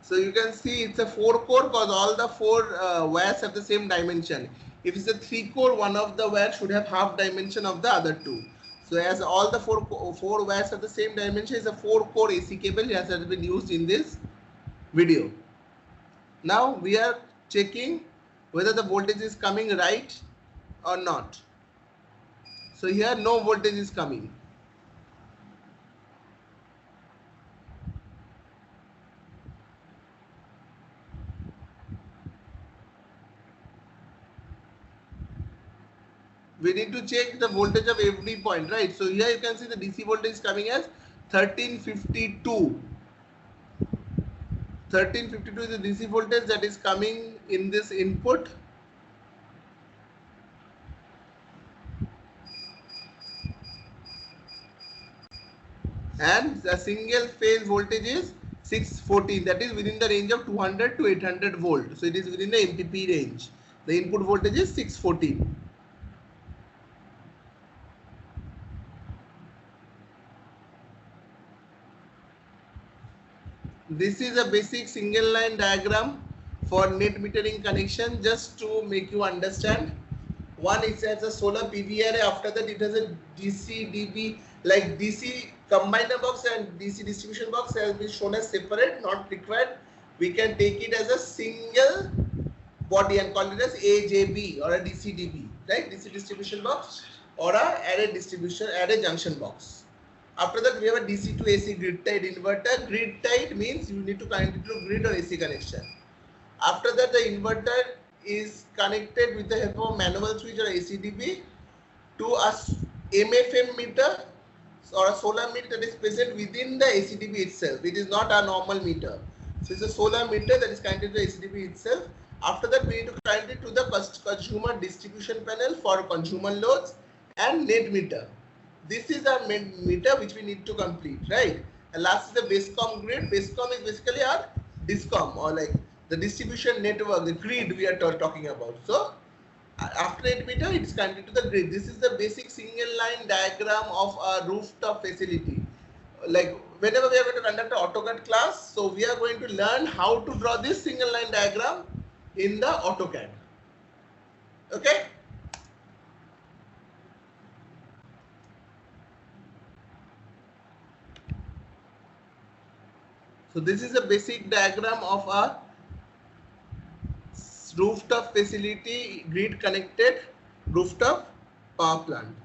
So you can see it's a 4-core because all the four wires have the same dimension. If it's a 3-core, one of the wires should have half dimension of the other two. So as all the four wires have the same dimension, it's a 4-core AC cable as has been used in this video. Now we are checking whether the voltage is coming right or not. So here no voltage is coming. We need to check the voltage of every point, right? So here you can see the DC voltage is coming as 1352. 1352 is the DC voltage that is coming in this input. And the single phase voltage is 614, that is within the range of 200 to 800 volt. So it is within the MPP range. The input voltage is 614. This is a basic single line diagram for net metering connection, just to make you understand. One, it has a solar PV array. After that, it has a DC DB, like DC combiner box and DC distribution box has been shown as separate, not required. We can take it as a single body and call it as AJB or a DC DB, right? DC distribution box or a array junction box. After that, we have a DC to AC grid tied inverter. Grid tied means you need to connect it to grid or AC connection. After that, the inverter is connected with the help of manual switch or ACDB to a MFM meter or a solar meter that is present within the ACDB itself. It is not a normal meter. So it's a solar meter that is connected to the ACDB itself. After that, we need to connect it to the consumer distribution panel for consumer loads and net meter. This is our meter which we need to complete, right? And last is the BASECOM grid. BASECOM is basically our DISCOM, or like the distribution network, the grid we are talking about. So after 8 meter, it is connected to the grid. This is the basic single line diagram of a rooftop facility. Like whenever we are going to conduct an AutoCAD class, so we are going to learn how to draw this single line diagram in the AutoCAD. Okay. So this is a basic diagram of a rooftop facility, grid connected rooftop power plant.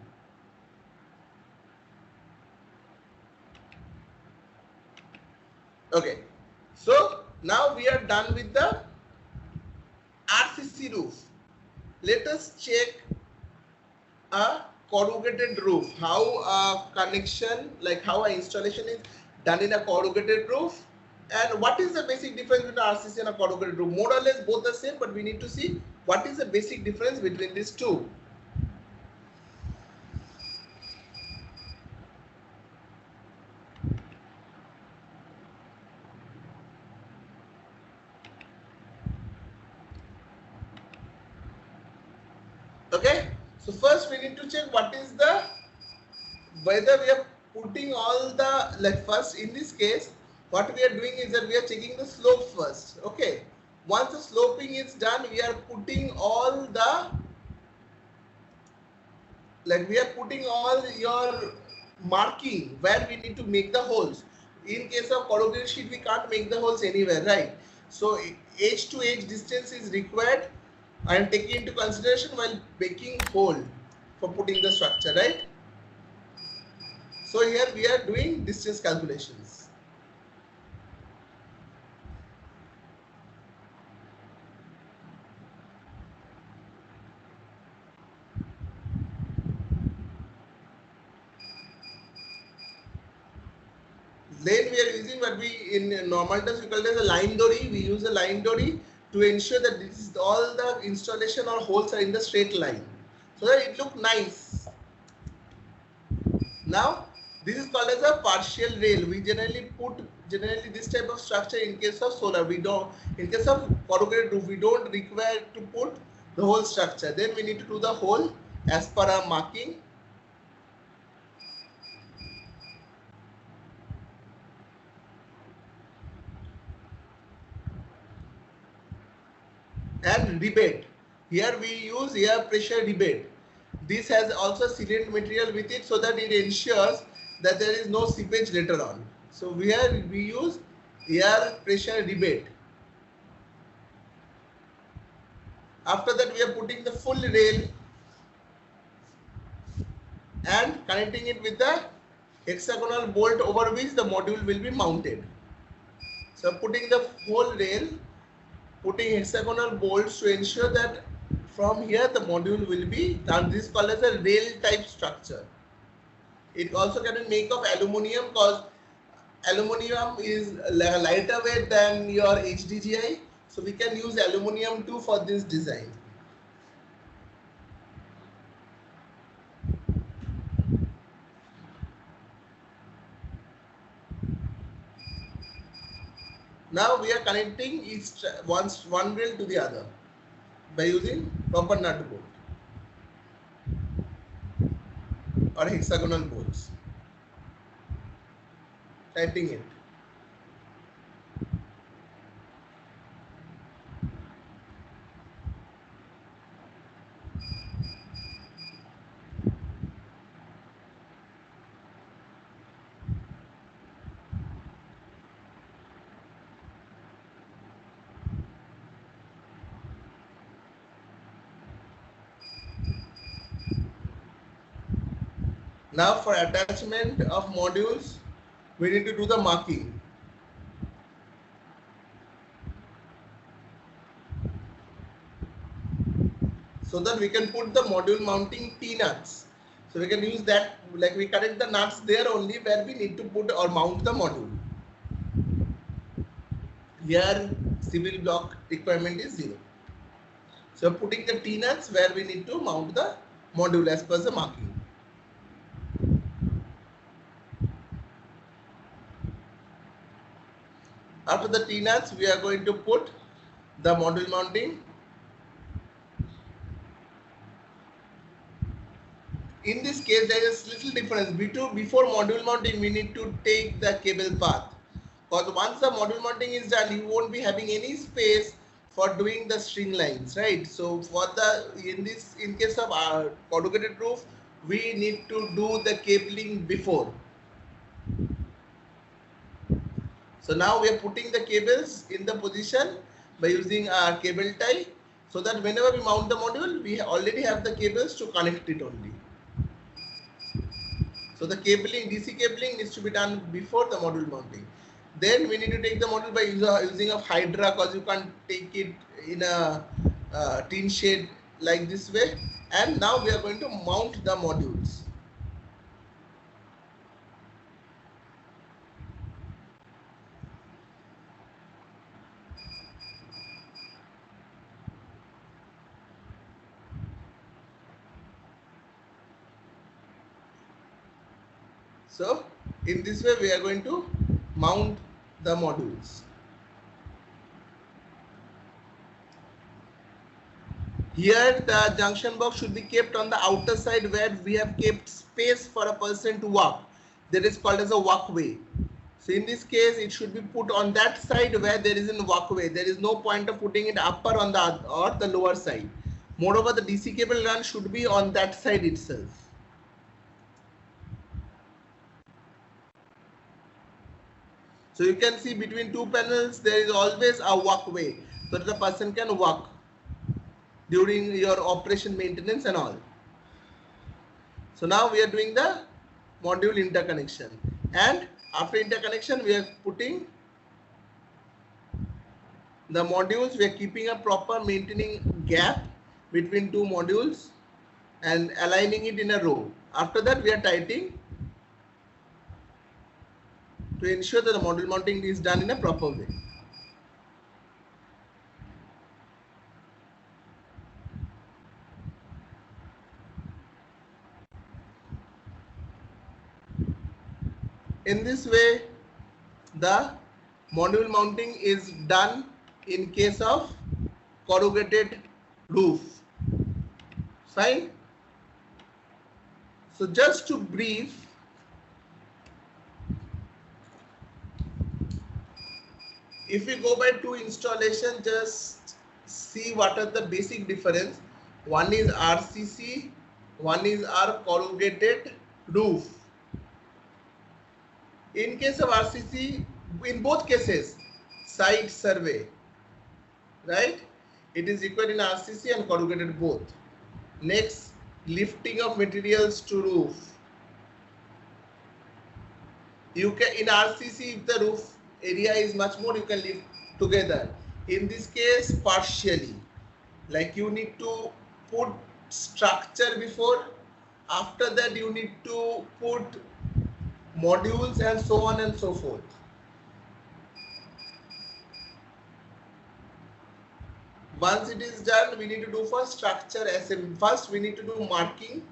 Okay, so now we are done with the RCC roof. Let us check a corrugated roof, how a connection, like how an installation is done in a corrugated roof. And what is the basic difference between RCC and a corrugated roof? More or less both the same, but we need to see what is the basic difference between these two. Okay, so first we need to check what is the, whether we are putting all the, like first in this case, what we are doing is that we are checking the slope first. Okay, once the sloping is done, we are putting all the, like we are putting all your marking where we need to make the holes. In case of corrugated sheet, we can't make the holes anywhere, right? So edge to edge distance is required and taken into consideration while making hole for putting the structure, right? So here we are doing distance calculations. Then we are using what we in normal terms we call it as a line dory. We use a line dory to ensure that this is all the installation or holes are in the straight line, so that it look nice. Now this is called as a partial rail. We generally put this type of structure in case of solar. We don't, in case of corrugated roof, we don't require to put the whole structure. Then we need to do the hole as per our marking. And rebate. Here we use air pressure rebate. This has also sealant material with it so that it ensures that there is no seepage later on. So here we use air pressure rebate. After that we are putting the full rail and connecting it with the hexagonal bolt over which the module will be mounted. So putting the whole rail, putting hexagonal bolts to ensure that from here the module will be done. This is called as a rail type structure. It also can be made of aluminium because aluminium is lighter weight than your HDGI. So we can use aluminium too for this design. Now we are connecting each one rail to the other by using proper nut bolt or hexagonal bolts. Tightening it. Now for attachment of modules, we need to do the marking. So that we can put the module mounting T-nuts. So we can use that, like we connect the nuts there only where we need to put or mount the module. Here civil block requirement is 0. So putting the T-nuts where we need to mount the module as per the marking. After the T-nuts, we are going to put the module mounting. In this case, there is a little difference. Before module mounting, we need to take the cable path. Because once the module mounting is done, you won't be having any space for doing the string lines, right? So for in case of our corrugated roof, we need to do the cabling before. So now we are putting the cables in the position by using our cable tie, so that whenever we mount the module, we already have the cables to connect it only. So the cabling, DC cabling needs to be done before the module mounting. Then we need to take the module by using of Hydra, because you can't take it in a tin shed like this way. And now we are going to mount the modules. So in this way we are going to mount the modules. Here the junction box should be kept on the outer side where we have kept space for a person to walk. That is called as a walkway. So in this case it should be put on that side where there is a walkway. There is no point of putting it upper on the or the lower side. Moreover, the DC cable run should be on that side itself. . 。 . 。 . 。 . . . . . . . . . . . . . . . . . . . . . . . . . . . . . . . . . . . . . . . . . . . . . . . . . . . So you can see between two panels there is always a walkway so that the person can walk during your operation, maintenance and all. So now we are doing the module interconnection, and after interconnection we are putting the modules, we are keeping a proper maintaining gap between two modules and aligning it in a row. After that we are tightening to ensure that the module mounting is done in a proper way. In this way the module mounting is done in case of corrugated roof. Fine. So just to brief, if we go by two installation, just see what are the basic difference. One is RCC, one is our corrugated roof. In case of RCC, in both cases, site survey, right? It is required in RCC and corrugated both. Next, lifting of materials to roof. You can, in RCC, if the roof area is much more, you can lift together. In this case, partially. Like you need to put structure before, after that you need to put modules and so on and so forth. Once it is done, we need to do for structure assembly. First we need to do marking.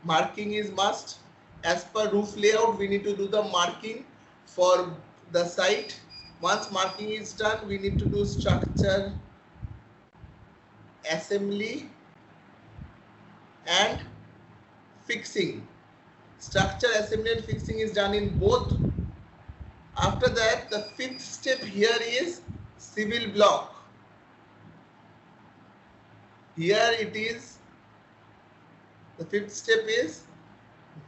Marking is must. As per roof layout, we need to do the marking for the site. Once marking is done, we need to do structure assembly and fixing. Structure assembly and fixing is done in both. After that, the fifth step here is civil block. Here it is, the fifth step is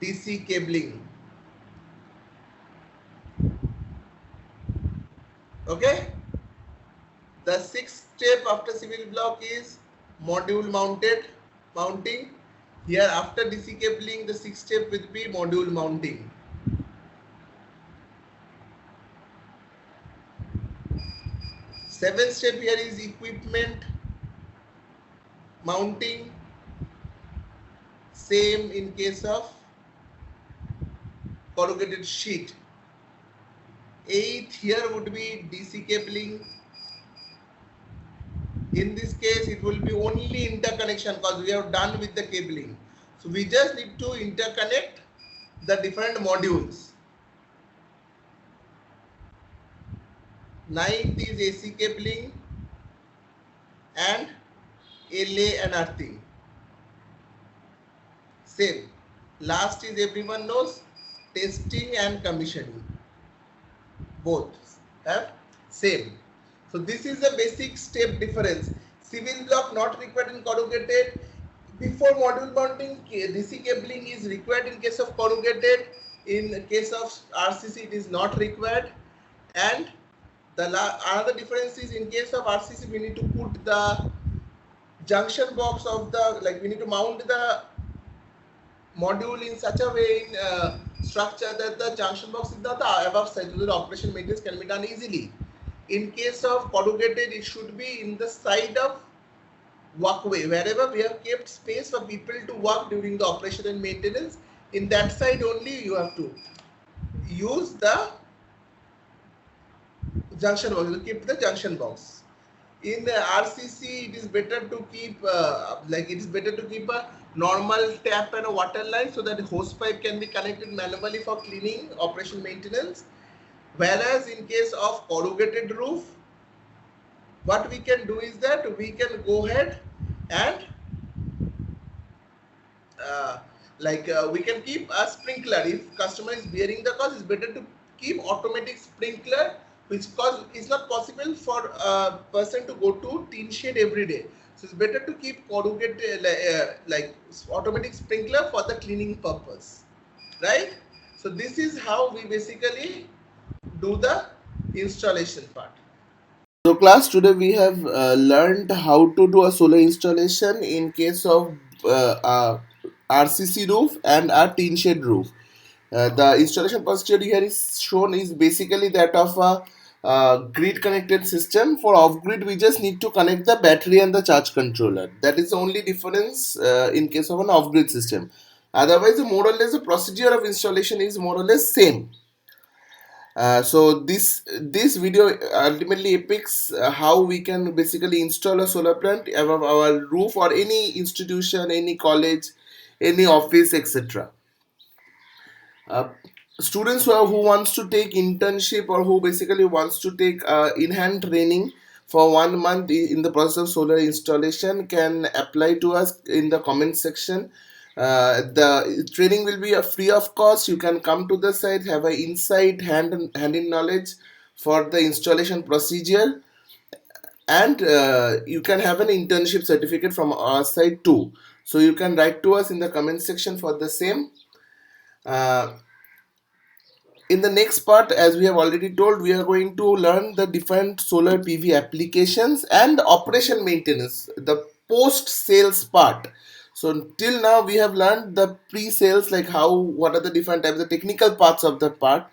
DC cabling. Okay. The sixth step after civil block is module mounting. Here after DC cabling, the sixth step will be module mounting. Seventh step here is equipment mounting. Same in case of corrugated sheet. Eighth here would be DC cabling. In this case, it will be only interconnection because we have done with the cabling. So we just need to interconnect the different modules. Ninth is AC cabling and LA and earthing. Same. Last is everyone knows testing and commissioning. Both have same. So this is the basic step difference. Civil block not required in corrugated. Before module mounting, DC cabling is required in case of corrugated. In case of RCC, it is not required. And the another difference is in case of RCC, we need to put the junction box of the, like we need to mount the module in such a way in structure that the junction box is not the above side, so the operation maintenance can be done easily. In case of corrugated, it should be in the side of walkway, wherever we have kept space for people to walk during the operation and maintenance. In that side only you have to use the junction box, you keep the junction box. In RCC, it is better to keep a normal tap and a water line so that the hose pipe can be connected manually for cleaning, operation, maintenance. Whereas in case of corrugated roof, what we can do is that we can go ahead and we can keep a sprinkler. If customer is bearing the cost, it's better to keep automatic sprinkler, which cause is not possible for a person to go to tin shed every day. So it's better to keep corrugated automatic sprinkler for the cleaning purpose, right? So this is how we basically do the installation part. So class, today we have learned how to do a solar installation in case of RCC roof and a tin shed roof. The installation procedure here is shown is basically that of a grid connected system. For off grid, we just need to connect the battery and the charge controller. That is the only difference in case of an off grid system. Otherwise, more or less the procedure of installation is more or less same. So this video ultimately depicts how we can basically install a solar plant above our roof or any institution, any college, any office, etc. uh, Students who wants to take internship or who basically wants to take in-hand training for 1 month in the process of solar installation can apply to us in the comment section. The training will be free of cost. You can come to the site, have an insight, hand in knowledge for the installation procedure, and you can have an internship certificate from our side too. So you can write to us in the comment section for the same. uh, in the next part, as we have already told, we are going to learn the different solar PV applications and operation maintenance, the post sales part. So till now we have learned the pre-sales, like how, what are the different types, the technical parts of the part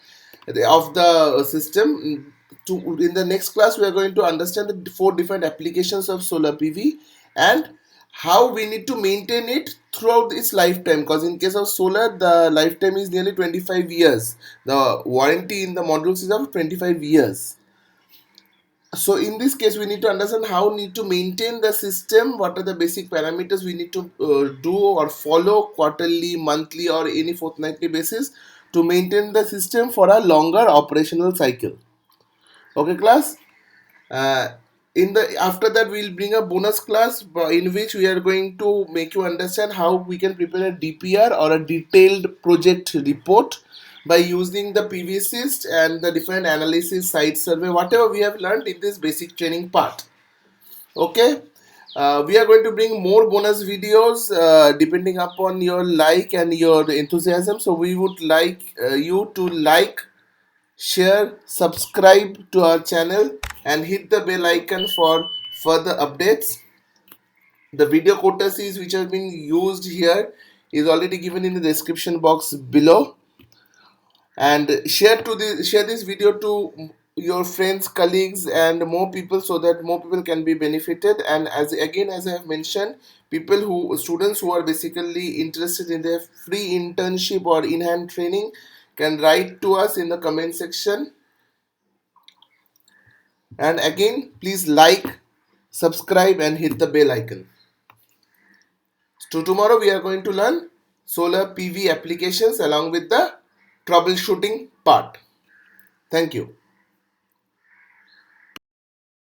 of the system. To in the next class we are going to understand the four different applications of solar PV and how we need to maintain it throughout its lifetime, because in case of solar the lifetime is nearly 25 years. The warranty in the modules is of 25 years. So in this case we need to understand how we need to maintain the system, what are the basic parameters we need to do or follow quarterly, monthly or any fortnightly basis to maintain the system for a longer operational cycle. Okay class. uh, in the after that we'll bring a bonus class in which we are going to make you understand how we can prepare a DPR or a detailed project report by using the PVSys and the different analysis, site survey, whatever we have learned in this basic training part. Okay. We are going to bring more bonus videos depending upon your like and your enthusiasm. So we would like you to like, share, subscribe to our channel and hit the bell icon for further updates. The video courtesies which have been used here is already given in the description box below, and share this video to your friends, colleagues and more people so that more people can be benefited. And as I have mentioned, students who are basically interested in their free internship or in-hand training can write to us in the comment section. And again, please like, subscribe and hit the bell icon. So tomorrow we are going to learn solar PV applications along with the troubleshooting part. Thank you.